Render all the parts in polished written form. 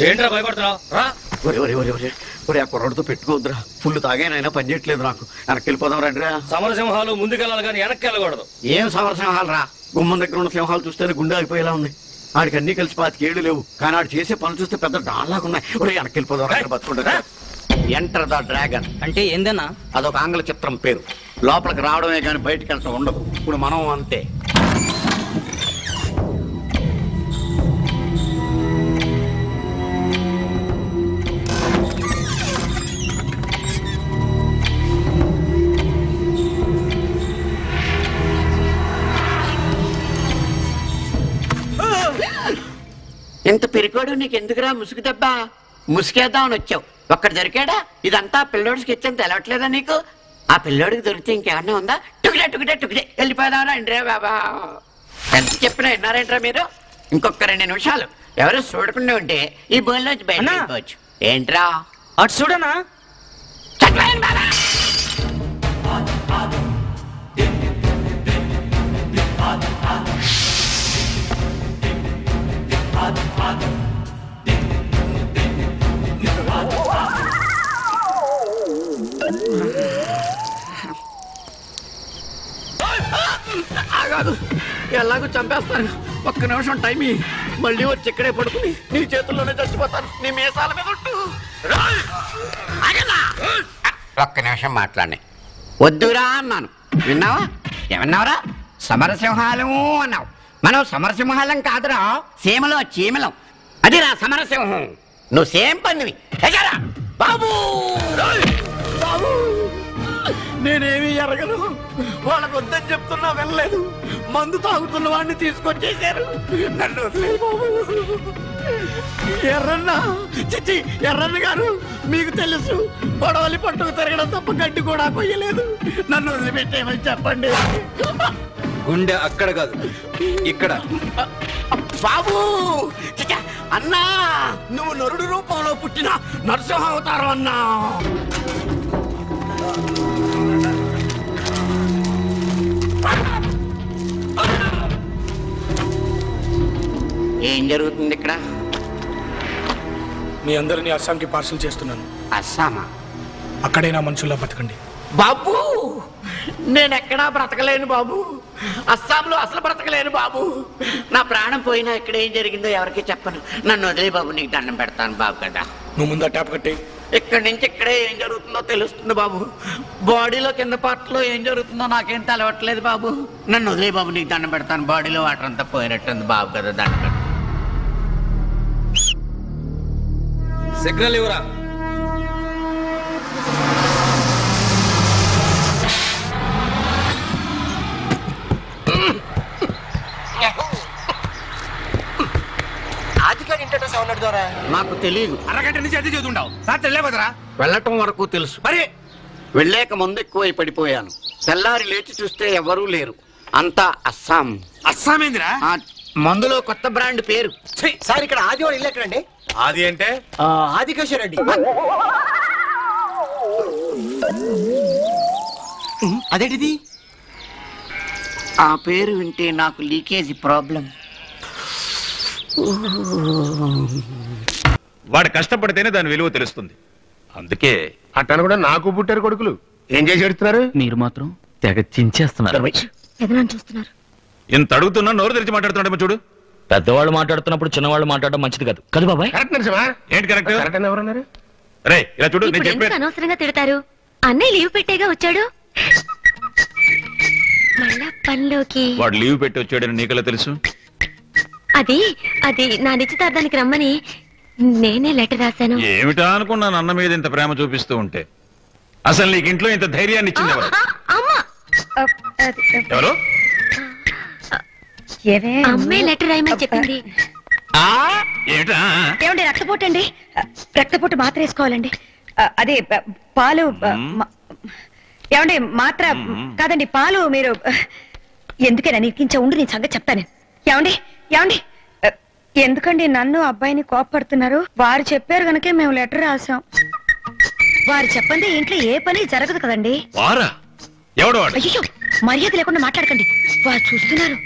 ఏంట్రా భయపడుతున్నావు? ఒరే ఆ కుర్రాడితో పెట్టుకోవద్దురా. ఫుల్ తాగానైనా పని చేయట్లేదు నాకు. వెనక్కి వెళ్ళిపోదాం రండిరా. సమరసింహాలు ముందుకెళ్ళాలి కానీ వెనక్కి వెళ్ళకూడదు. ఏం సమరసింహాలు రా? గుమ్మం దగ్గర ఉన్న సింహాలు చూస్తేనే గుండె అయిపోయేలా ఉంది. ఆడికి అన్ని కలిసి 25 ఏళ్ళు లేవు, కానీ ఆడు చేసే పనులు చూస్తే పెద్ద డాల్లాగా ఉన్నాయి. ఒరే వెనక్కి వెళ్ళిపోదాం బతుకుంటా. ఎంటర్ ద డ్రాగన్ అంటే ఏందన్నా? అదొక ఆంగ్ల చిత్రం పేరు. లోపలికి రావడమే కానీ బయటికి వెళ్ళటం ఉండదు. ఇప్పుడు మనం అంతే. ఇంత పెరికోడు నీకు ఎందుకురా ముసుగు దెబ్బ? ముసుగేద్దామని వచ్చావు, ఒక్కడు దొరికాడా? ఇదంతా పిల్లోడికి ఇచ్చేంత తెలవట్లేదా నీకు? ఆ పిల్లోడికి దొరికితే ఇంకేమన్నా ఉందా? టుకుడే వెళ్ళిపోదారా ఇంద్రే బాబా. ఎంత చెప్పినా విన్నారేంట్రా మీరు? ఇంకొక 2 నిమిషాలు ఎవరు చూడకుండా ఉంటే ఈ బోన్లోంచి బయట వెళ్ళిపోవచ్చు. ఏంట్రా అటు చూడనా? బాబా ఆగాదు, ఎలాగో చంపేస్తాను. ఒక్క నిమిషం టైం మళ్ళీ వచ్చి ఇక్కడే పడుకుని నీ చేతుల్లోనే చచ్చిపోతాను. నీ మీసాల మీద ఒక్క నిమిషం మాట్లాడి వద్దురా అన్నాను. విన్నావా? ఏమన్నావురా? సమరసింహాలు అన్నావు. మనం సమరసింహాలం కాదురా, సీమలో చీమలం. అది రా సమరసింహం. నువ్వు సేమ్ పందివి బాబు. బాబు నేనేమీ ఎరగను. వాళ్ళకు వద్దని చెప్తున్నా వెళ్ళలేదు. మందు తాగుతున్న వాడిని తీసుకొచ్చేసారు. నన్ను వదిలేదు బాబు. ఎర్రన్న చిచ్చి ఎర్రన్న గారు, మీకు తెలుసు గొడవలి పట్టుకు తిరగడం తప్ప గడ్డి కూడా కొయ్యలేదు. నన్ను వదిలిపెట్టేమని చెప్పండి. గుండె అక్కడ కాదు ఇక్కడ. బాబు అన్నా, నువ్వు నరుడు రూపంలో పుట్టిన నరసింహ అవతారం అన్నా. ఏం జరుగుతుంది ఇక్కడ? మీ అందరినీ అస్సాంకి పార్సల్ చేస్తున్నాను. అస్సామా? అక్కడే నా మనుషుల్లో బతకండి. బాబు నేనెక్కడా బ్రతకలేను బాబు. అస్సాంలో అసలు బ్రతకలేను బాబు. నా ప్రాణం పోయినా ఇక్కడ ఏం జరిగిందో ఎవరికి చెప్పను. నన్ను వదిలే బాబు, నీకు దండం పెడతాను బాబు కదా. నువ్వు ముందు ట్యాప్ కట్టి. ఇక్కడి నుంచి ఇక్కడే ఏం జరుగుతుందో తెలుస్తుంది బాబు. బాడీలో కింద పార్ట్లో ఏం జరుగుతుందో నాకేం తెలవట్లేదు బాబు. నన్ను వదిలే బాబు, నీకు దండం పెడతాను. బాడీలో వాటర్ అంతా పోయినట్టుంది బాబు కదా, దండం పెడతాను. సిగ్నల్ ఇవ్వరా. నాకు తెలియదు. అరగంట నుంచి అది చదువుంటావు. రాత్రి వెళ్ళేపోతారా? వెళ్ళటం వరకు తెలుసు, మరి వెళ్ళాక ముందు ఎక్కువై పడిపోయాను. తెల్లారి లేచి చూస్తే ఎవరూ లేరు. అంతా అస్సాం. అస్సామేందిరా? మందులో కొత్త బ్రాండ్ పేరు. సార్ ఇక్కడ ఆది వాడు ఇల్లు ఎక్కడండి? ఆది అంటే ఆదికేశ్వర రెడ్డి. అదేంటిది? ఆ పేరు వింటే నాకు లీకేజీ ప్రాబ్లం. వాడు కష్టపడితేనే దాని విలువ తెలుస్తుంది. అందుకే అట్టను కూడా నాకు పుట్టారు కొడుకులు. ఏం చేసి ఎడుతున్నారు? మీరు మాత్రం తెగ చించేస్తున్నారు. ఇంత అడుగుతున్నా నోరు తెరిచి మాట్లాడుతున్నాడేమో చూడు. పెద్దవాళ్ళు మాట్లాడుతున్నప్పుడు చిన్నవాళ్ళు మాట్లాడడం మంచిది కాదు కదా బాబాయ్? కరెక్ట్ నరసింహా. ఏంటి కరెక్ట్? కరెక్ట్ అని ఎవరన్నారు? రే ఇలా చూడు, నేను చెప్పేది. అనవసరంగా తిడతారు. అన్నయ్య లీవ్ పెట్టేగా వచ్చాడు. మళ్ళా పనిలోకి వాడు లీవ్ పెట్టి వచ్చాడని నీకెలా తెలుసు? అది అది నా నిశ్చితార్థానికి రమ్మని నేనే లెటర్ రాశాను. ఏమిటా అనుకున్నాను అన్న మీద ఇంత ప్రేమ చూపిస్తూ ఉంటే. అసలు నీకు ఇంట్లో ఇంత ధైర్యాన్ని ఇచ్చింది ఎవరు? ఎవరు? అమ్మే లెటర్ రాయమని చెప్పింది. ఏమండి రక్తపోటు అండి, రక్తపోటు మాత్ర వేసుకోవాలండి. అదే పాలు ఏమండి మాత్ర కాదండి పాలు. మీరు ఎందుకైనా నీకించా ఉండి నేను సంగతి చెప్తాను. ఏమండి ఏమండి ఎందుకండి నన్ను అబ్బాయిని కోపడుతున్నారు? వారు చెప్పారు కనుకే మేము లెటర్ రాసాం. వారు చెప్పండి ఇంట్లో ఏ పని జరగదు కదండి. అయ్యో మర్యాద లేకుండా మాట్లాడకండి, వారు చూస్తున్నారు.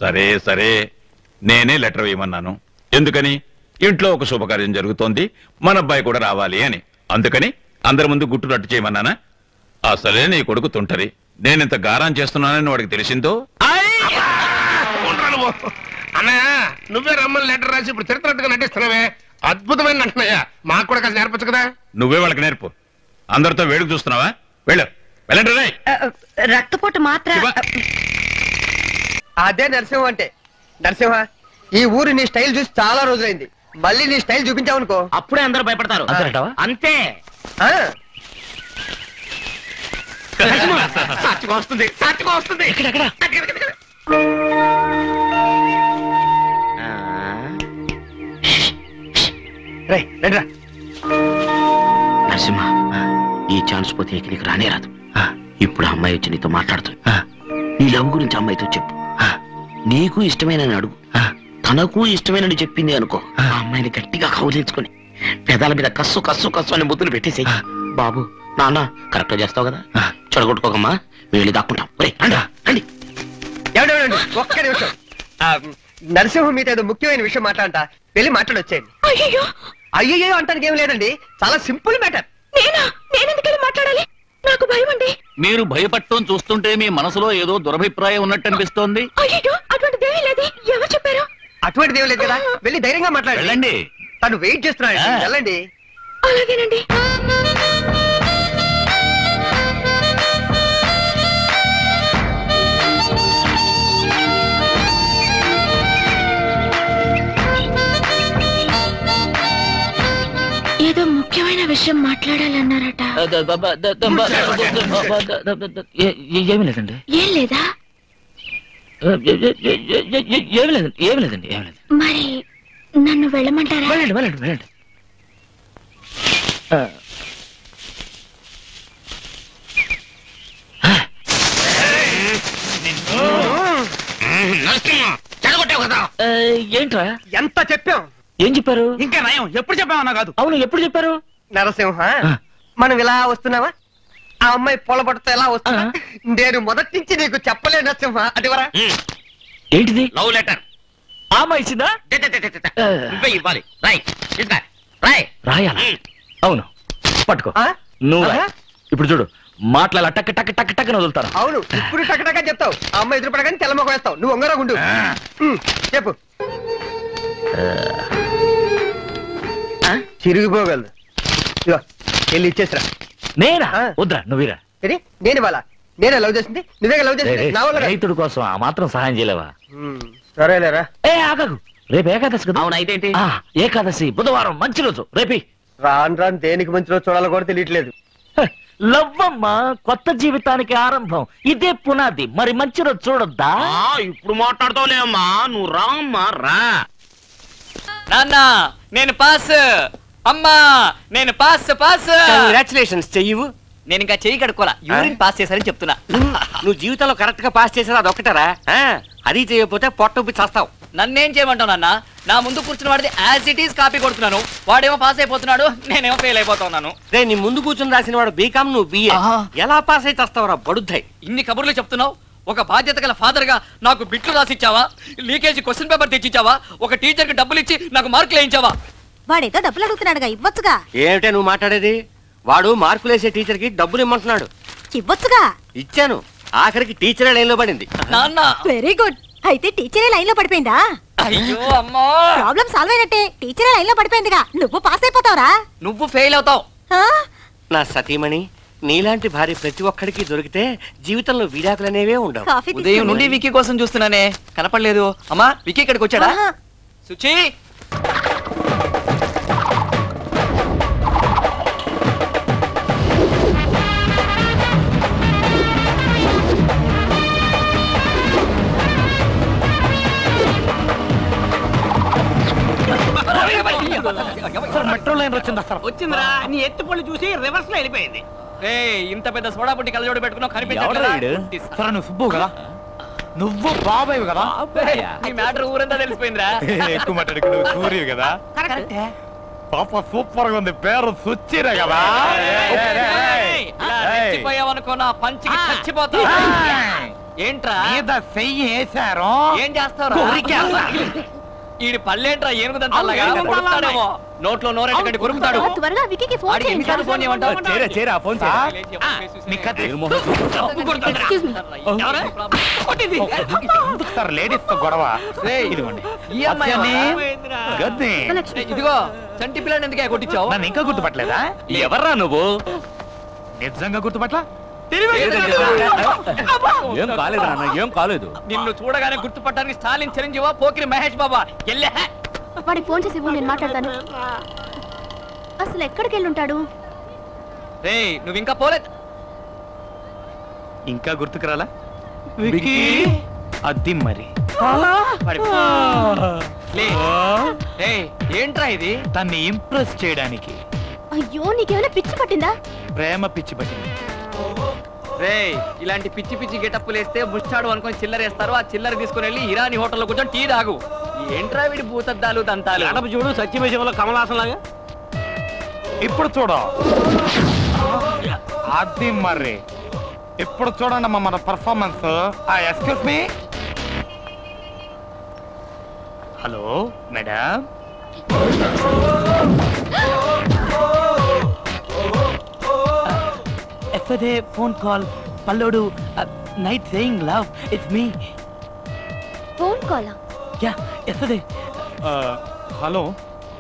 సరే సరే, నేనే లెటర్ వేయమన్నాను. ఎందుకని? ఇంట్లో ఒక శుభకార్యం జరుగుతోంది, మన అబ్బాయి కూడా రావాలి అని. అందుకని అందరి ముందు గుట్టు రట్టు చేయమన్నానా? అసలే నీ కొడుకు తుంటరి. నేనింత గారం చేస్తున్నానని వాడికి తెలిసిందో. అన్నయ్య, నువ్వే రమ్మని లెటర్ రాసి ఇప్పుడు తిరుగుతున్నట్టుగా నటిస్తున్నావే, అద్భుతమైన నటనయ్యా. మాకు కూడా కాస్త నేర్పచ్చు కదా. నువ్వే వాళ్ళకి నేర్పు. అందరితో వేడుకు చూస్తున్నావా? వెళ్ళండి రే. రక్తపోటు మాత్ర అదే నరసింహ అంటే. నరసింహ, ఈ ఊరు నీ స్టైల్ చూసి చాలా రోజులైంది. మళ్ళీ నీ స్టైల్ చూపించావనుకో అప్పుడే అందరూ భయపడతారు. అంతే. సాక్షిగా వస్తుంది. నరసింహ, ఈ ఛాన్స్ పోతే నీకు రానే రాదు. ఇప్పుడు అమ్మాయి వచ్చి నీతో మాట్లాడుతుంది. నీ లవ్ గురించి అమ్మాయితో చెప్పు. నీకు ఇష్టమైన అడుగు, తనకు ఇష్టమైన చెప్పింది అనుకో. ఆ అమ్మాయిని గట్టిగా కౌలించుకొని పెదాల మీద కస్సు కస్సు కస్సు అని ముద్దులు పెట్టేసి, బాబు నాన్న కరెక్ట్ చేస్తావు కదా, చెడగొట్టుకోకమ్మా, మేము వెళ్ళి దాక్కుంటాం. రండి. ఒక్క నిమిషం. నరసింహ మీతో ఏదో ముఖ్యమైన విషయం మాట్లాడంట, వెళ్ళి మాట్లాడొచ్చేయండి. అయ్యో అంటానికి ఏం లేదండి, చాలా సింపుల్ మ్యాటర్. నేనెందుకెళ్ళి మాట్లాడాలి? నాకు భయం అండి. మీరు భయపడటం చూస్తుంటే మీ మనసులో ఏదో దురభిప్రాయం ఉన్నట్టు అనిపిస్తోంది. అయ్యో, అటువంటిదేమీ లేదు. ఎవరు చెప్పారు? అటువంటిది ఏం లేదు కదా, వెళ్ళి ధైర్యంగా మాట్లాడండి. తను వెయిట్ చేస్తున్నాడు, వెళ్ళండి. అలాగేనండి. ఏదో ముఖ్యమైన విషయం మాట్లాడాలన్నారట. ఏమి లేదండి. ఏం లేదా? ఏమి లేదండి. మరి నన్ను వెళ్ళమంటారా? వెళ్ళండి. ఏంట్రా? ఎంత చెప్పాం? ఏం చెప్పారు? ఇంకా నయం, ఎప్పుడు చెప్పామన్నా కాదు. అవును, ఎప్పుడు చెప్పారు? నరసింహ, మనం ఇలా వస్తున్నావా? ఆ అమ్మాయి పొలబడితే ఎలా వస్తున్నా? నేను మొదటి నుంచి నీకు చెప్పలే నరసింహ. అదివరా ఏంటిది? Love letter. ఆ అమ్మాయి ఇచ్చిందా? నువ్వే ఇవ్వాలి. రాయాలా? అవును, పట్టుకో. నువ్వు రాయి. ఇప్పుడు చూడు, మాట్లాడాల టక్ టక్ టక్ టక్ వదులుతాను. అవును, ఇప్పుడు టకటక చెప్తావు. ఆ అమ్మాయి ఎదురుపడగానే తెల్లమొక వేస్తావు. నువ్వు ఒంగరా గుండు. చెప్పు. చిరిగిపోగలదు. ఇదిగో వెళ్ళి ఇచ్చేసిరా. నేనా? వద్దురా, నువ్వురా. నేను ఇవ్వాలా? నేనే లవ్ చేసింది, నువ్వే లవ్ చేసింది. నా వల్ల రైతుడి కోసం ఆ మాత్రం సహాయం చేయలేవా? సరేలేరా. ఆగకు, రేపు ఏకాదశి కదా. అవును, అయితే ఏకాదశి బుధవారం, మంచి రోజు. రేపి రాను దేనికి మంచి రోజు చూడాలో కూడా తెలియట్లేదు. లవ్వమ్మ కొత్త జీవితానికి ఆరంభం, ఇదే పునాది. మరి మంచి రోజు చూడొద్దా? ఇప్పుడు మాట్లాడుతావులేమ్మా, నువ్వు రామ్మా రా. నాన్న నేను పాస్, అమ్మా నేను పాస్. కంగ్రాచులేషన్స్. చెయ్యవు? నేను ఇంకా చెయ్యి కడుక్కోలా, యూరిన్ పాస్ చేశారని చెప్తున్నా. నువ్వు జీవితంలో కరెక్ట్ గా పాస్ చేసేది అదొక్కటారా? అది చేయకపోతే పొట్ట ఉబ్బి చేస్తావు. నన్నేం చేయమంటావు నాన్న? నా ముందు కూర్చున్న వాడిది యాజ్ ఇట్ ఈస్ కాపీ కొడుతున్నాను. వాడేమో పాస్ అయిపోతున్నాడు, నేనేమో ఫెయిల్ అయిపోతున్నాను. రే, నీ ముందు కూర్చుని రాసిన వాడు బీకామ్, నువ్వు బిఏ. ఎలా పాస్ అయితే వస్తావురా బడుద్దాయి? ఇన్ని కబుర్లు చెప్తున్నావు. ఒక బాధ్యత గల ఫాదర్ గా నాకు బిట్లు రాసిచ్చావా? లీకేజీ క్వశ్చన్ పేపర్ తెచ్చిచ్చావా? ఒక టీచర్ కి డబ్బులు ఇచ్చి నాకు మార్కులు వేయించావా? వాడేదో డబ్బులు అడుగుతున్నాడుగా, ఇవ్వచ్చుగా. ఏమిటే నువ్వు మాట్లాడేది? వాడు మార్కులు వేసే టీచర్ కి డబ్బులు ఇమ్మంటున్నాడు. ఇవ్వచ్చుగా. ఇచ్చాను, ఆఖరికి టీచరే లైన్ లో పడింది. నాన్న వెరీ గుడ్. అయితే టీచరే లైన్ లో పడిపోయిందా? అయ్యో అమ్మా, ప్రాబ్లం సాల్వ్ అయినట్టే. టీచరే లైన్ లో పడిపోయిందిగా, నువ్వు పాస్ అయిపోతావురా. నువ్వు ఫెయిల్ అవుతావు. నా సతీమణి, నీలాంటి భార్య ప్రతి ఒక్కడికి దొరికితే జీవితంలో విడాకులనేవే ఉండవు. ఉదయం నుండి విక్కీ కోసం చూస్తున్నానే, కనపడలేదు. అమ్మా, విక్కీ ఇక్కడికి వచ్చాడా? సుచి, మెట్రో లైన్ వచ్చిందిరా. నీ ఎత్తు పళ్ళు చూసి రివర్స్ లో వెళ్ళిపోయింది. ఇంత పెద్ద సోడా పుట్టి కళ్ళజోడు పెట్టుకున్నావు, కనిపించట్లేదు. సుబ్బు కదా, నువ్వు బాబాయ్ కదా. నీ మ్యాటర్ ఊరంతా తెలిసిపోయిందిరా. ఎక్కువ మాట్లాడుకు, నువ్వు సూర్యు కదా. పాప సూపర్ గా ఉంది, పేరు సుచ్చిరే కదా. చచ్చిపోయావనుకో నా పంచికి చచ్చిపోతా. ఏంట్రా మీద చెయ్యి వేశారు. ఏం చేస్తావు? ఈడి పళ్ళేంట్రా ఏనుగుదంతాలాగా కొడుతాడేమో. నోట్లో నోరెట్టకండి కొరుకుతాడు. త్వరగా వికీకి ఫోన్ వాడికి ఎన్నిసార్లు ఫోన్ చేయమంటావు? చేరా ఫోన్ సార్ లేడీస్ తో గొడవ. ఇదిగోండి ఈ అమ్మాయి ఇదిగో చంటి పిల్లని ఎందుకే కొట్టించావు? నన్ను ఇంకా గుర్తుపట్టలేదా? ఎవర్రా నువ్వు? నిజంగా గుర్తుపట్ల? ఏం కాలేదు నాన్న, ఏం కాలేదు. నిన్ను చూడగానే గుర్తుపట్టడానికి స్టాలిన్ చిరంజీవా పోకిరి మహేష్ బాబా ఎల్లే. వాడికి ఫోన్ చేసి ఇవ్వు, నేను మాట్లాడతాను. అసలు ఎక్కడికి వెళ్ళుంటాడు? రేయ్ నువ్వు ఇంకా పోలేదు. ఇంకా గుర్తుకురాలా? అది మరి ఏంట్రా ఇది? తన్ని ఇంప్రెస్ చేయడానికి. అయ్యో నీకేమైనా పిచ్చి పట్టిందా? ప్రేమ పిచ్చి పట్టింది. రేయ్ ఇలాంటి పిచ్చి పిచ్చి గెటప్పులు వేస్తే ముష్టాడు అనుకొని చిల్లర వేస్తారు. ఆ చిల్లర తీసుకుని వెళ్ళి ఇరానీ హోటల్లో కూర్చొని టీ తాగు. ఏంట్రా వీడి భూతద్దాలు దంతాలు. అడప చూడు సత్యమేశంలో కమలాసన్ లాగా. ఇప్పుడు చూడు. అది మరి ఇప్పుడు చూడండి మన performance. Excuse me. Hello madam. FA phone call పల్లోడు night saying love it's me. Phone కాలా? Yeah FA. హలో,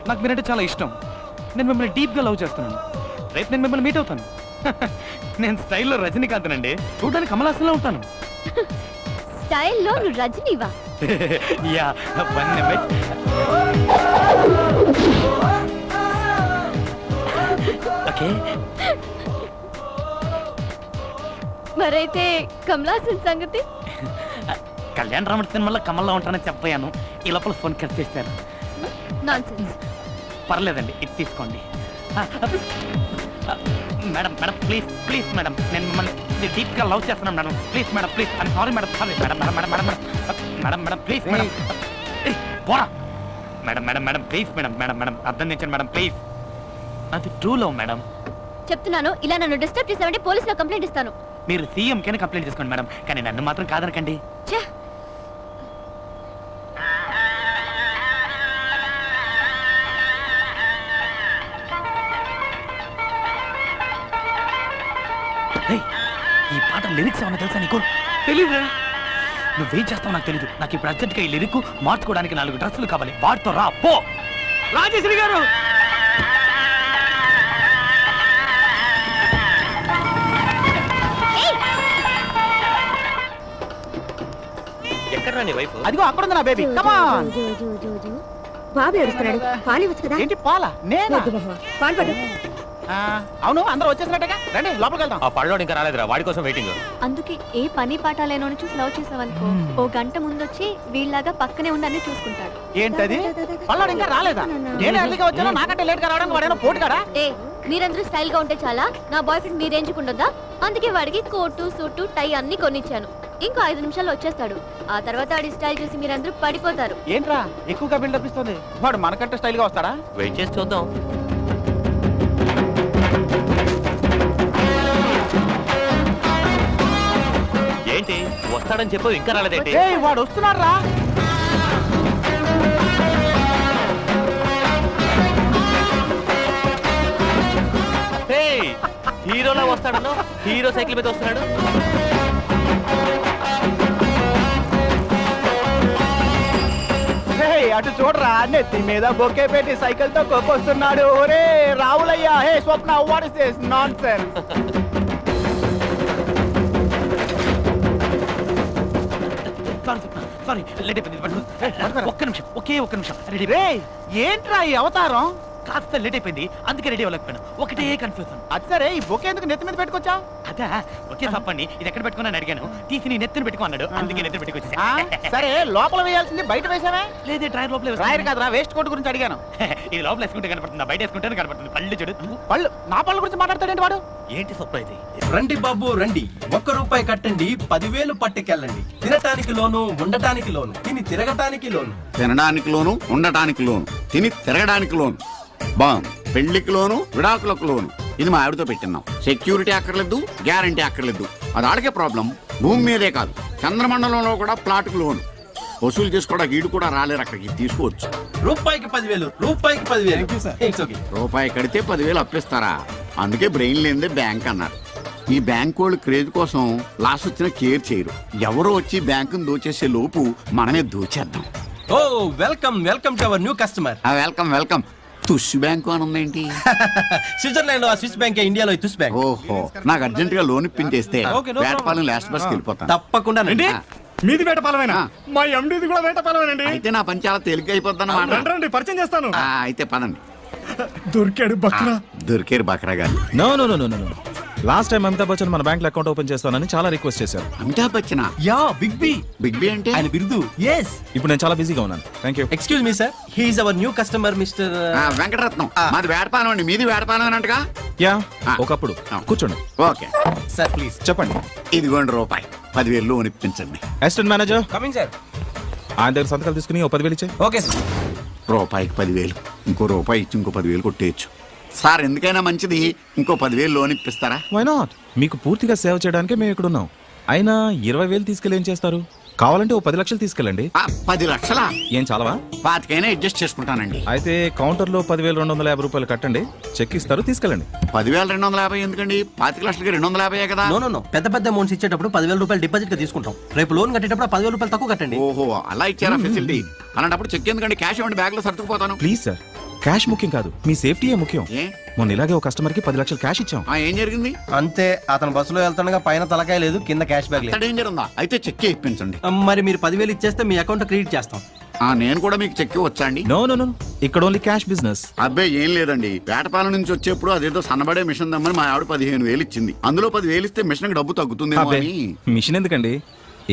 నాకు మీరంటే చాలా ఇష్టం. నేను మిమ్మల్ని డీప్గా లవ్ చేస్తున్నాను. రేపు నేను మిమ్మల్ని మీట్ అవుతాను. నేను స్టైల్లో రజనీకాంత్ అండి. చూడడానికి కమలాసన్లో ఉంటాను. స్టైల్లో నువ్వు రజనీవా? Yeah one minute. ఓకే. మరైతే కమలాసన్ సంగతి? కళ్యాణ్ రామన్ సినిమాలో కమల్లో ఉంటానని చెప్పాను. ఈ లోపల ఫోన్ కట్ చేశారు. నాన్సెన్స్. పర్లేదండి, ఇది తీసుకోండి. Madam madam please please madam, నేను మిమ్మల్ని డీప్గా లవ్ చేస్తున్నాను madam. Please madam please. I'm sorry madam. Sorry madam madam madam madam madam madam please madam. పోరా madam madam madam please madam madam madam అర్థం చేయండి మేడం ప్లీజ్. అది true love madam. చెప్తున్నాను, ఇలా నన్ను డిస్టర్బ్ చేసావంటే పోలీసులో కంప్లైంట్ ఇస్తాను. మీరు సీఎం కైనా కంప్లైంట్ చేసుకోండి మేడం, కానీ నన్ను మాత్రం కాదనకండి. ఈ పాట లిరిక్స్ ఏమన్నా తెలుసా నీకు? తెలీదా? నువ్వేం చేస్తావు నాకు తెలీదు. నాకు ఇప్పుడు అర్జెంట్గా ఈ లిరిక్ మార్చుకోవడానికి 4 డ్రెస్సులు కావాలి. వాటితో రా పో. రాజేశ్వరి గారు ఎక్కడ నీ వైఫ్? అదిగో అక్కడ ఉంది నా బేబీ. Come on. బాబు ఏడుస్తున్నాడు, పాలు ఇవ్వచ్చు కదా. ఏంటి పాలా? నేనా? పాలు పడు. అవును, అందరూ వచ్చేసినట్టుగా రండి లోపలికి వెళ్దాం. ఆ పళ్ళోడు ఇంకా రాలేదురా, వాడి కోసం వెయిటింగ్. అందుకే ఏ పని పాట లేనోని చూసి లవ్ చేసావనుకో, ఓ గంట ముందు వచ్చి వీళ్ళలాగా పక్కనే ఉందని చూసుకుంటాడు. ఏంటది? పళ్ళోడు ఇంకా రాలేదా? నేను ఎర్లీగా వచ్చాను, నాకంటే లేట్ గా రావడానికి వాడేనా పోటీగాడా? ఏ మీరందరూ స్టైల్ గా ఉంటే చాలా, నా బాయ్ ఫ్రెండ్ మీ రేంజ్ ఉండొద్దా? అందుకే వాడికి కోటు సూటు టై అన్ని కొనిచ్చాను. ఇంకో 5 నిమిషాల్లో వచ్చేస్తాడు. ఆ తర్వాత వాడి స్టైల్ చూసి మీరందరూ పడిపోతారు. ఏంట్రా ఎక్కువగా బిల్డప్ ఇస్తుంది? వాడు మనకంటే స్టైల్ గా వస్తాడా? వెయిట్ చేసి చూద్దాం. ఏంటి వస్తాడని చెప్పు, ఇంకా రాలేదేంటి? వాడు వస్తున్నాడు రా. హీరోలా వస్తాడను, హీరో సైకిల్ మీద వస్తున్నాడు. అటు చూడరా, నెత్తి మీద బొకే పెట్టి సైకిల్ తో కొక్కొస్తున్నాడు. ఒరే రావులయ్యా. Hey Swapna, what is this nonsense? Sorry late అయిపోయింది. ఒక్క నిమిషం, ఒక్క నిమిషం. ఏంట్రా ఈ అవతారం? కాస్త లేట్ అయిపోయింది, అందుకే రెడీ అవ్వలేకపోయాను. ఒకటే కన్ఫ్యూజన్. అది సరే, ఈ బొకే ఎందుకు నెత్తి మీద పెట్టుకొచ్చా? అదా ఒకే తప్పండి, ఇది ఎక్కడ పెట్టుకున్నాను అడిగాను. తీసి నీ నెత్తిని పెట్టుకున్నాడు, అందుకే నెత్తిని పెట్టుకొచ్చా. సరే లోపల వేయాల్సింది బయట వేసావే? లేదే, డ్రైర్ లోపల. డ్రైర్ కాదురా, వేస్ట్ కోట్ గురించి అడిగాను. ఇది లోపల వేసుకుంటే కనపడుతుంది, బయట వేసుకుంటే కనపడుతుంది. పళ్ళు చూడు. పళ్ళు నా పళ్ళ గురించి మాట్లాడతాడేంటి వాడు? ఏంటి సర్ప్రైజ్? రండి బాబు రండి, ₹1 కట్టండి, 10,000 పట్టుకెళ్ళండి. తినటానికి లోను, ఉండటానికి లోను, తిని తిరగటానికి లోను. తినడానికి లోను, ఉండటానికి లోను, తిని తిరగడానికి లోను. బాగుంది. పెళ్లికి లోను, విడాకులకు లోను. ఇది మా ఆవిడతో పెట్టినాం. సెక్యూరిటీ అక్కర్లేదు, గ్యారంటీ అక్కర్లేదు. అది ఆడకే ప్రాబ్లం, భూమి మీదే కాదు చంద్రమండలంలో కూడా ప్లాట్కు లోన్ వసూలు చేసుకోవడానికి ఈడు కూడా రాలేరు, అక్కడికి తీసుకోవచ్చు. రూపాయికి 10,000, రూపాయికి 10,000. రూపాయి కడితే 10,000 అప్పిస్తారా? అందుకే బ్రెయిన్ లేనిదే బ్యాంక్ అన్నారు. ఈ బ్యాంక్ వాళ్ళు క్రేజ్ కోసం లాస్ వచ్చినా కేర్ చేయరు. ఎవరో వచ్చి బ్యాంకును దోచేసే లోపు మనమే దోచేద్దాం. ఓ welcome welcome to our new customer. Welcome welcome. తుష్ బ్యాంకు అని ఉందేంటి? స్విట్జర్లాండ్ లో స్విస్ బ్యాంక్, ఇండియాలో తుష్ బ్యాంక్. ఓహో, నాకు అర్జెంట్ గా లోన్ ఇప్పించేస్తే వేటపాలెం లాస్ట్ బస్ వెళ్ళిపోతాను. తప్పకుండా. మీది వేటపాలమేనా? మా ఎండిది కూడా వేటపాలమేనండి. అయితే నా పని చాలా తేలిక అయిపోద్ది అన్నమాట. పరిచయం చేస్తాను. అయితే పదండి. దొరికాడు బక్రా. దొరికారు బక్రా గారు. No no no no no. Last time Amitabh Bachchan మన బ్యాంక్ అకౌంట్ ఓపెన్ చేస్తానని చాలా రిక్వెస్ట్ చేశారు. Amitabh Bachchan? Yeah, big B. Big B అంటే ఆయన బిరుదు. yes. ఇప్పుడు నేను చాలా బిజీగా ఉన్నాను. Thank you. Excuse me sir, he is our new customer mister Venkataratnam. మాది వేటపాలెం అండి. మీది వేటపాలెం అంటగా? యా, ఒకప్పుడు. కూర్చోండి. ఓకే సార్, ప్లీజ్ చెప్పండి. ఇదిగోండి రూపాయి 10,000 లోన్ ఇప్పించండి. Assistant manager coming sir. ఆయన దగ్గర సంతకాలు తీసుకుని 10,000 ఇచ్చే. Okay sir. రూపాయికి 10,000, ఇంకో రూపాయి ఇచ్చి ఇంకో 10,000 కొట్టేయచ్చు. సార్ ఎందుకైనా మంచిది ఇంకో 10,000 లోన్ ఇప్పిస్తారా? Why not? మీకు పూర్తిగా సేవ్ చేయడానికే మేము ఇక్కడ ఉన్నాం. అయినా 20,000 తీసుకెళ్ళి ఏం చేస్తారు? కావాలంటే 10 లక్షలు తీసుకెళ్ళండి. 10 లక్షలా? ఏం చాలవా? 25 అడ్జస్ట్ చేసుకుంటానండి. అయితే కౌంటర్ లో 10,250 రూపాయలు కట్టండి, చెక్ ఇస్తారు, తీసుకెళ్ళండి. 10,250 ఎందుకండి? 25 లక్షలకి 250 కదా? నో నో నో, పెద్ద పెద్ద అమౌంట్స్ ఇచ్చేటప్పుడు 10,000 రూపాయలు డిపాజిట్ గా తీసుకుంటాం. రేపు లోన్ కట్టేటప్పుడు 10,000 రూపాయలు తక్కువ కట్టండి. ఓహో, అలా ఇచ్చారా ఫెసిలిటీ? అలాంటప్పుడు చెక్ ఎందుకండి? క్యాష్ ఇవ్వండి, బ్యాగ్ లో సర్దుకుపోతాను. ప్లీజ్ సార్, క్యాష్ ముఖ్యం కాదు, మీ సేఫ్టీయే ముఖ్యం. మొన్న ఇలాగే ఒక కస్టమర్ కి 10 లక్షలు క్యాష్ ఇచ్చాం. ఏం జరిగింది? అంతే, అతను బస్సులో వెళ్తుండగా పైన తలకాయ లేదు, కింద క్యాష్ బ్యాగ్ లేదు. డేంజర్ ఉందా? అయితే చెక్ ఇప్పించండి. మరి మీరు 10,000 ఇచ్చేస్తే మీ అకౌంట్ క్రెడిట్ చేస్తాం. నేను కూడా మీకు చెక్ వచ్చా అండి? నో నో నో, ఇక్కడ ఓన్లీ క్యాష్ బిజినెస్. అబ్బాయి ఏం లేదండి, వేటపాలెం నుంచి వచ్చేప్పుడు అదేదో సన్నబడే మిషన్ దమ్మని మా ఆవిడ 15,000 ఇచ్చింది. అందులో 10,000 ఇస్తే మిషన్ డబ్బు తగ్గుతుంది. మిషన్ ఎందుకండి?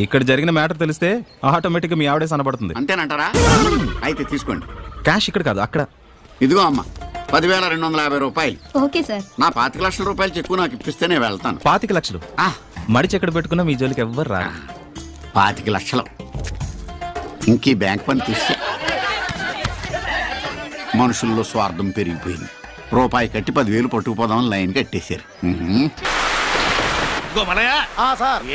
ఇక్కడ జరిగిన మ్యాటర్ తెలిస్తే ఆటోమేటిక్ గా మీ ఆవిడే సన్నబడుతుంది. అంతేనంటారా? అయితే తీసుకోండి. క్యాష్ ఇక్కడ కాదు, అక్కడ. ఇదిగో అమ్మ, 10,250 రూపాయలు. Okay sir. నా 25 లక్షల రూపాయలు చెక్కు నాకు ఇప్పిస్తే నేను వెళ్తాను. 25 లక్షలు మడిచి ఎక్కడ పెట్టుకున్నా మీ జోలికి ఎవ్వరు రా. 25 లక్షలు ఇంకీ బ్యాంక్ పని తీస్తే మనుషుల్లో స్వార్థం పెరిగిపోయింది. రూపాయి కట్టి 10,000 పట్టుకుపోదామని లైన్ కట్టేశారు.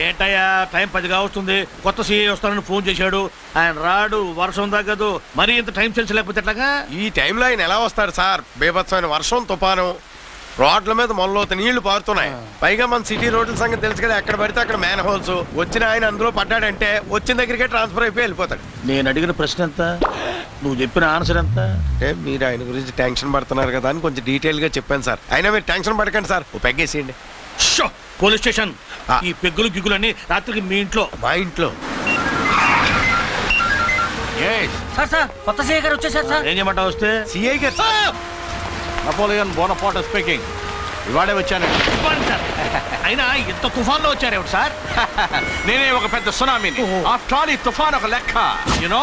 ఏంటయ్యా, టైం 10 కావస్తుంది. కొత్త సీఏ వస్తానని ఫోన్ చేశాడు. ఆయన రాడు, వర్షం తగ్గదు. మరి ఇంత టైం సెన్స్ లేకపోతే ఎట్లాగా? ఈ టైంలో ఆయన ఎలా వస్తాడు సార్? బీభత్సమైన వర్షం, తుఫాను, రోడ్ల మీద మొల్లలోత నీళ్లు పారుతున్నాయి. పైగా మన సిటీ రోడ్ల సంగతి తెలుసు కదా, ఎక్కడ పడితే అక్కడ మ్యాన్ హోల్స్. వచ్చిన ఆయన అందులో పడ్డాడంటే వచ్చిన దగ్గరికే ట్రాన్స్ఫర్ అయిపోయి వెళ్ళిపోతాడు. నేను అడిగిన ప్రశ్న ఎంత, నువ్వు చెప్పిన ఆన్సర్ ఎంత? అంటే మీరు ఆయన గురించి టెన్షన్ పడుతున్నారు కదా అని కొంచెం డీటెయిల్ గా చెప్పాను సార్. అయినా మీరు టెన్షన్ పడకండి సార్, ఓ పెగ్గేసేయండి. Police station. ఈ పెగ్గులు గిగ్గులన్నీ రాత్రికి మీ ఇంట్లో. మా ఇంట్లో? సార్ కొత్త సీఐ గారు వచ్చేసారు సార్. ఏం చేయమంటావు? వస్తే సీఐ గారు సార్. నపోలియన్ బోనపార్ట్ స్పీకింగ్. ఇవాడే వచ్చానండి. అయినా ఇంత తుఫాన్లో వచ్చారేమిటి సార్? నేనే ఒక పెద్ద సునామీని. ఆఫ్టర్ ఆల్ ఈ తుఫాన్ ఒక లెక్క. యునో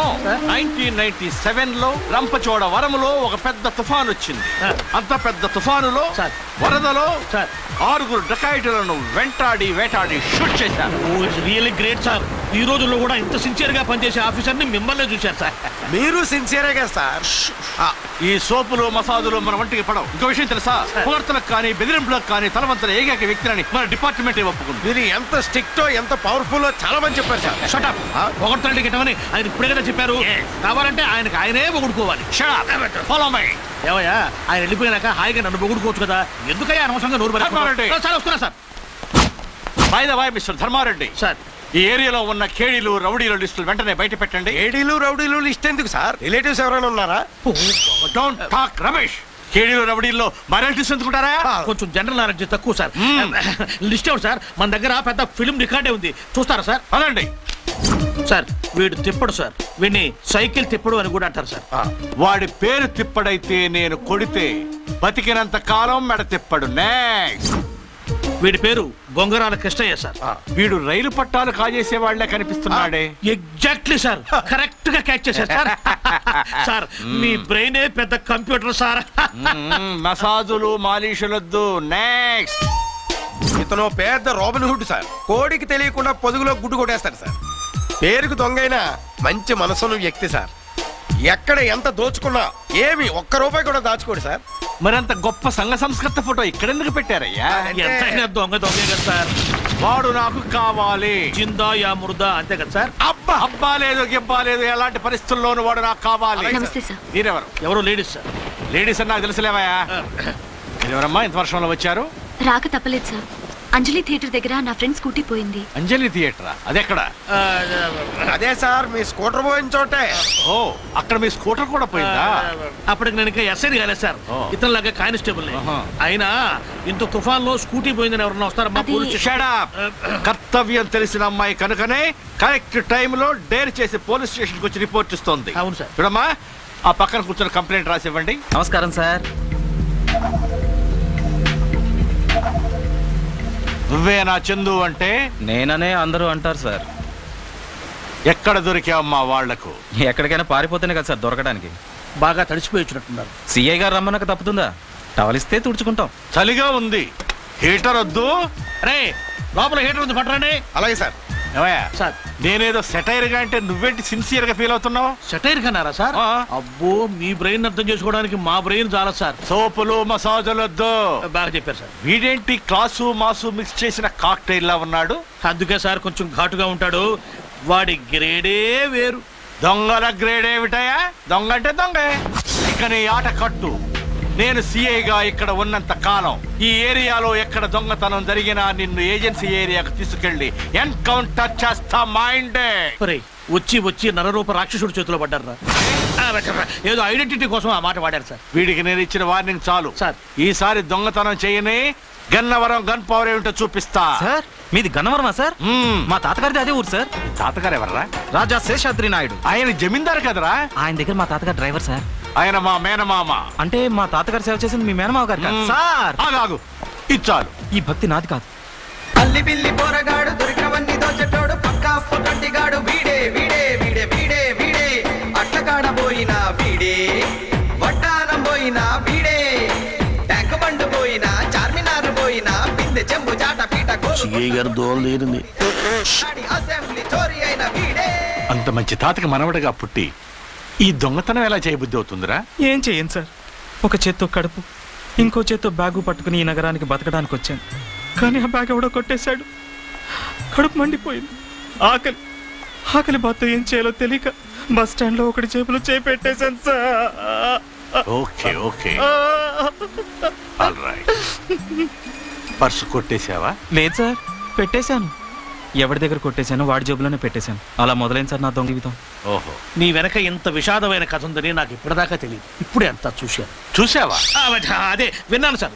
1997 లో రంపచోడవరంలో ఒక పెద్ద తుఫాన్ వచ్చింది. అంత పెద్ద తుఫానులో వరదలో 6 డకాయిటులను వెంటాడి వేటాడి షూట్ చేశారు. Oh it's really great sir. ఈ రోజుల్లో కూడా ఇంత సిన్సియర్ గా పనిచేసే ఆఫీసర్ని మిమ్మల్ని చూశారు సార్. మీరు సిన్సియరే సార్. ఈ సోపులు మసాజులు మన వంటికి పడవు. ఇంకో విషయం తెలుసా? పొగడ్తలకు కానీ బెదిరింపులకు కానీ తలవంతన ఏకైక వ్యక్తిని మన డిపార్ట్మెంట్ ఒప్పుకుంది. మీరు ఎంత స్ట్రిక్టో ఎంత పవర్ఫుల్ చాలా మంది చెప్పారు సార్. షటప్. పొగడ్తలంటే గిట్టమని ఆయన ఇప్పుడే కదా చెప్పారు. కావాలంటే ఆయనకు ఆయనే పొగుడుకోవాలి. Follow my. ఏవయ్యా, ఆయన వెళ్ళిపోయినాక హాయిగా నన్ను పొగుడుకోవచ్చు కదా, ఎందుకయ్యా అనవసరంగా నోరు వస్తున్నా sir. By the way mister Dharma Reddy sir, ఈ ఏరియాలో ఉన్న కేడీలు రౌడీల లిస్టులు వెంటనే బయట పెట్టండి. కేడీలు రౌడీలు లిస్ట్ ఎందుకు సార్? రిలేటివ్స్ ఎవరైనా ఉన్నారా? Don't talk Ramesh. కేడీలు రౌడీల్లో మా రిలేటివ్స్ ఎందుకుంటారా? కొంచెం జనరల్ నాలెడ్జ్ తక్కువ సార్. లిస్ట్ ఎవరు సార్? మన దగ్గర పెద్ద ఫిల్మ్ రికార్డే ఉంది, చూస్తారా సార్? అదండి సార్. వీడు తిప్పడు సార్, వీడిని సైకిల్ తిప్పడు అని కూడా అంటారు సార్. వాడి పేరు తిప్పడైతే నేను కొడితే బతికినంత కాలం మెడ తిప్పడు. నెక్స్ట్, వీడి పేరు బొంగరాల కృష్ణయ్య సార్. వీడు రైలు పట్టాలు కాజేసే వాళ్లే కనిపిస్తున్నాడే. ఎగ్జాక్ట్లీ సార్, కరెక్ట్ గా క్యాచ్ చేశారు సార్. సార్ మీ బ్రెయినే పెద్ద కంప్యూటర్ సార్. మసాజులు మాలిషులొద్దు. నెక్స్ట్, ఇతను పెద్ద రాబిన్ హుడ్ సార్. కోడికి తెలియకుండా పొదుగులో గుడ్డు కొట్టేస్తాడు సార్. పేరుకు దొంగైనా మంచి మనసున్న వ్యక్తి సార్. ఎక్కడ ఎంత దోచుకున్నా ఏమి ఒక్క రూపాయి కూడా దాచుకోడు సార్. మరంత గొప్ప సంఘ సంస్కృత ఫోటో ఇక్కడెందుకు పెట్టారయ్యా? ఎంతైనా దొంగ దొంగే కదా సార్. వాడు నాకు కావాలి. జిందా యా ముర్దా అంతే కదా సార్? అబ్బా అబ్బా లేదు గిబ్బా లేదు, ఎలాంటి పరిస్థితుల్లోనూ వాడు నాకు కావాలి. నమస్తే సార్. మీరెవరు? ఎవరు లేడీస్ సార్. లేడీస్ అని నాకు తెలుసులేవా? మీరెవరమ్మా ఇంత వర్షంలో వచ్చారు? రాక తప్పలేదు సార్. అంజలి థియేటర్ దగ్గర నా ఫ్రెండ్ స్కూటీ పోయింది. అంజలి థియేటరా? అదెక్కడ? అదే సార్ మీ స్కూటర్ పోయిన చోటే. ఓ అక్కడ మీ స్కూటర్ కూడా పోయిందా? అప్పటికి నేను ఇంకా ఎస్ఐని కాలేదు సార్, ఇతరులాగా కానిస్టేబుల్. అయినా ఇంత తుఫాన్లో స్కూటీ పోయిందని ఎవరన్నా వస్తారమ్మా? కర్తవ్యం తెలిసిన అమ్మాయి కనుకనే కరెక్ట్ టైంలో డేర్ చేసి పోలీస్ స్టేషన్కి వచ్చి రిపోర్ట్ ఇస్తోంది. అవును సార్. చూడమ్మా ఆ పక్కన కూర్చొని కంప్లైంట్ రాసి ఇవ్వండి. నమస్కారం సార్. నువ్వే నా చందు అంటే? నేననే అందరూ అంటారు సార్. ఎక్కడ దొరికావమ్మా వాళ్లకు? ఎక్కడికైనా పారిపోతేనే కదా సార్ దొరకడానికి. బాగా తడిసిపోయి వచ్చినట్టున్నారు. సిఐ గారు రమ్మనక తప్పుతుందా? టవలిస్తే తుడుచుకుంటాం. చలిగా ఉంది, హీటర్ వద్దు. రే లోపల హీటర్ ఉంది, పట్టరండి. అలాగే సార్. సార్ నేనేదో సెటైర్ గా అంటే నువ్వేంటి సిన్సియర్ గా ఫీల్ అవుతున్నావు? సెటైర్ కన్నారా సార్? అబ్బో మీ బ్రెయిన్ అర్థం చేసుకోవడానికి మా బ్రెయిన్ చాలా సార్. సోపులు మసాజులు వద్దు. బాగా చెప్పారు సార్. వీడేంటి క్లాసు మాసు మిక్స్ చేసిన కాక్టైల్ లా ఉన్నాడు? అందుకే సార్ కొంచెం ఘాటుగా ఉంటాడు. వాడి గ్రేడే వేరు. దొంగల గ్రేడ్ ఏమిటయా? దొంగ అంటే దొంగే. ఇక నీ ఆట కట్టు. నేను సిఐగా ఇక్కడ ఉన్నంత కాలం ఈ ఏరియాలో ఎక్కడ దొంగతనం జరిగినా నిన్ను ఏజెన్సీ ఏరియాకు తీసుకెళ్లి ఎన్కౌంటర్ చేస్తా. మైండే వచ్చి వచ్చి నరరూప రాక్షసుడి చేతిలో పడ్డారా? ఏదో ఐడెంటిటీ కోసం ఆ మాట వాడారు సార్. వీడికి నేను ఇచ్చిన వార్నింగ్ చాలు సార్. ఈసారి దొంగతనం చేయని గన్నవరం గన్ పవర్ ఏమిటో చూపిస్తా. సార్ మీది గన్నవరమా సార్? మా తాతగారిది అదే ఊరు సార్. తాతగారు ఎవర్రా? రాజా శేషాద్రి నాయుడు. ఆయన జమీందారు కదరా? ఆయన దగ్గర మా తాతగారు డ్రైవర్ సార్. ఆయన మా మేనమామ. అంటే మా తాతగారు సేవ చేసింది మీ మేనమామ గారు కాదు సార్. ఆగు ఇచ్చాలు. ఈ భక్తి నాది కాదు. అల్లి బిల్లి పోరగాడు దొరికినవన్నీ దోచెటోడు పక్కా గట్టిగాడు వీడే వీడే వీడే వీడే వీడే అట్లకాడ పోయినా వీడే వడ్డానం పోయినా వీడే ట్యాంక్ బండు పోయినా చార్మినార్ పోయినా బిందె చెంబు జాట పీట గారు దోలేరుంది. అసెంబ్లీ చోరీ అయిన వీడే. అంత మంచి తాతకి మనవడగా పుట్టి ఈ దొంగతనం ఎలా చేయబుద్ధి అవుతుందిరా? ఏం చేయను సార్. ఒక చేత్తో కడుపు ఇంకో చేత్తో బ్యాగు పట్టుకుని ఈ నగరానికి బతకడానికి వచ్చాను. కానీ ఆ బ్యాగ్ ఎవడో కొట్టేశాడు. కడుపు మండిపోయింది. ఆకలి ఆకలి బాతో ఏం చేయాలో తెలియక బస్ స్టాండ్ లో ఒకటి జేబులో చేయి పెట్టేశాను సార్. ఓకే ఓకే పర్సు కొట్టేశావా? లేదు సార్, పెట్టేశాను. ఎవరి దగ్గర కొట్టేశాను వాడి జేబులోనే పెట్టేశాను. అలా మొదలైంది సార్ నా దొంగ జీవితం. ఓహో, నీ వెనక ఇంత విషాదమైన కథ ఉందని నాకు ఇప్పటిదాకా తెలియదు. ఇప్పుడే అంతా చూశాను. చూసావా? అదే విన్నాను సార్.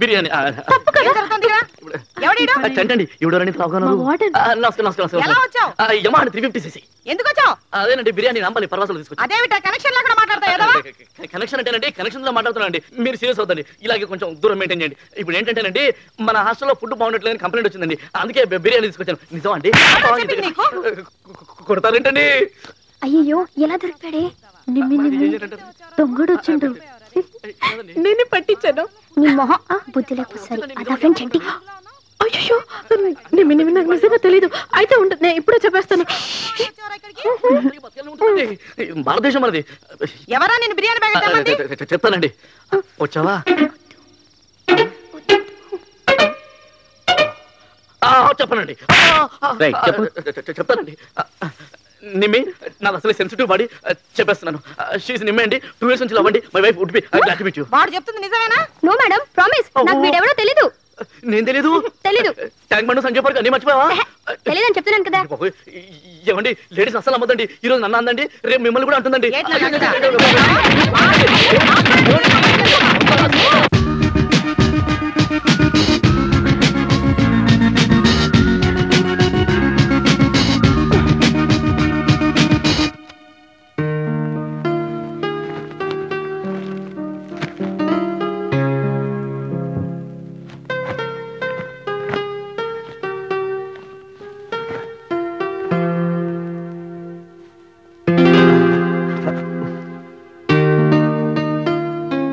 బిర్యానీ చంటండి ఇవిడోరండి యమాని 350cc. ఎందుకు వచ్చావు? అదేనండి బిర్యానీ నంబలి పర్వాసులు తీసుకొచ్చి. అదేమిటా కనెక్షన్ లో కూడా మాట్లాడతావు? కనెక్షన్ అంటేనండి కనెక్షన్ లో మాట్లాడుతున్నాండి. మీరు సీరియస్ అవుతండి, ఇలాగే కొంచెం దూరం మెయింటైన్ చేయండి. ఇప్పుడు ఏంటంటేనండి మన హాస్టల్లో ఫుడ్ బాగుండట్లేదని కంప్లైంట్ వచ్చిందండి, అందుకే బిర్యానీ తీసుకొచ్చాను. నిజం అండి? కొడతారేంటండి? అయ్యో ఎలా దొరికాడే? దొంగడు వచ్చిండు. నేను పట్టించాను. నీ మొహం బుద్ధి లేకపోతే అదా ఫ్రెండ్ చంటి. అయ్యో నాకు నిజంగా తెలీదు. అయితే ఉంటుంది, నేను ఇప్పుడే చెప్పేస్తాను. భారతదేశం మనది. ఎవరా నేను బిర్యానీ బ్యాగ్ చెప్తానండి. వచ్చావా? చెప్పనండి, చెప్తానండి. నిమ్మి నాకు అసలు సెన్సిటివ్ బాడీ, చెప్పేస్తున్నాను. షీస్ నిమ్మే అండి. 2 years నుంచి లవ్వండి. My wife would be glad to meet you. వాడు చెప్తుంది నిజమేనా? No madam, promise. నాకు వీడెవడో తెలీదు. నేను తెలీదు. ట్యాంక్ బండ్ సంజయ్ పార్క్ అన్ని మర్చిపోయావా? తెలీదని చెప్తున్నాను కదా. ఏమండి, లేడీస్ అసలు అమ్మదండి. ఈ రోజు నన్ను అందండి, రేపు మిమ్మల్ని కూడా అంటుందండి.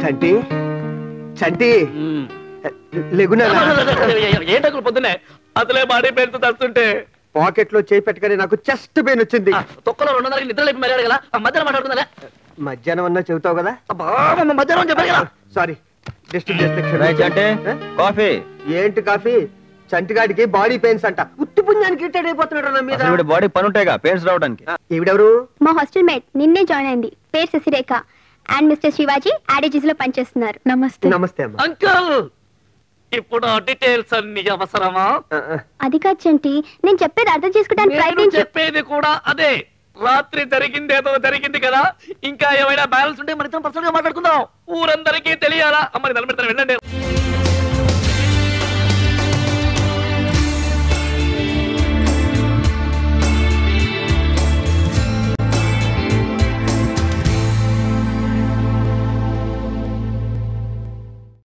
చంటి చంటి లేగునా? ఏంటో పొద్దునే అసలే బాడీ పెయిన్ తస్తుంటే పాకెట్ లో చేయి పెట్టగానే నాకు చెస్ట్ పెయిన్ వచ్చింది. తొక్కలో 200 నిద్ర లేపి మరి అడగల. మధ్యాహ్నం మాట్లాడుతుందా? మధ్యాహ్నం అన్నా చెబుతావు కదా. మధ్యాహ్నం చెప్పారు కదా. సారీ, డిస్టర్బ్ చేస్తే కాఫీ. ఏంటి కాఫీ? చంటిగాడికి బాడీ పెయిన్స్ అంట. ఉత్తి పుణ్యానికి రిటైర్డ్ అయిపోతున్నాడు నా మీద. బాడీ పని ఉంటాయిగా పెయిన్స్ రావడానికి. ఈవిడెవరు? మా హాస్టల్ మేట్, నిన్నే జాయిన్ అయింది. పేరు శశిరేఖ. అండ్ మిస్టర్ శివాజీ యాడేజీస్ లో పనిచేస్తున్నారు. నమస్తే. నమస్తే అంకుల్. ఇప్పుడు డీటెయిల్స్ అన్ని అవసరమా? అది కాదు చంటి, నేను చెప్పేది అర్థం చేసుకోవడానికి ప్రయత్నించు. చెప్పేది కూడా అదే. రాత్రి జరిగింది ఏదో జరిగింది కదా, ఇంకా ఏమైనా బ్యాలెన్స్ ఉంటే మన ఇద్దరం పర్సనల్ గా మాట్లాడుకుందాం. ఊరందరికీ తెలియాలా? అమ్మని నిలబెడతాను, వెళ్ళండి.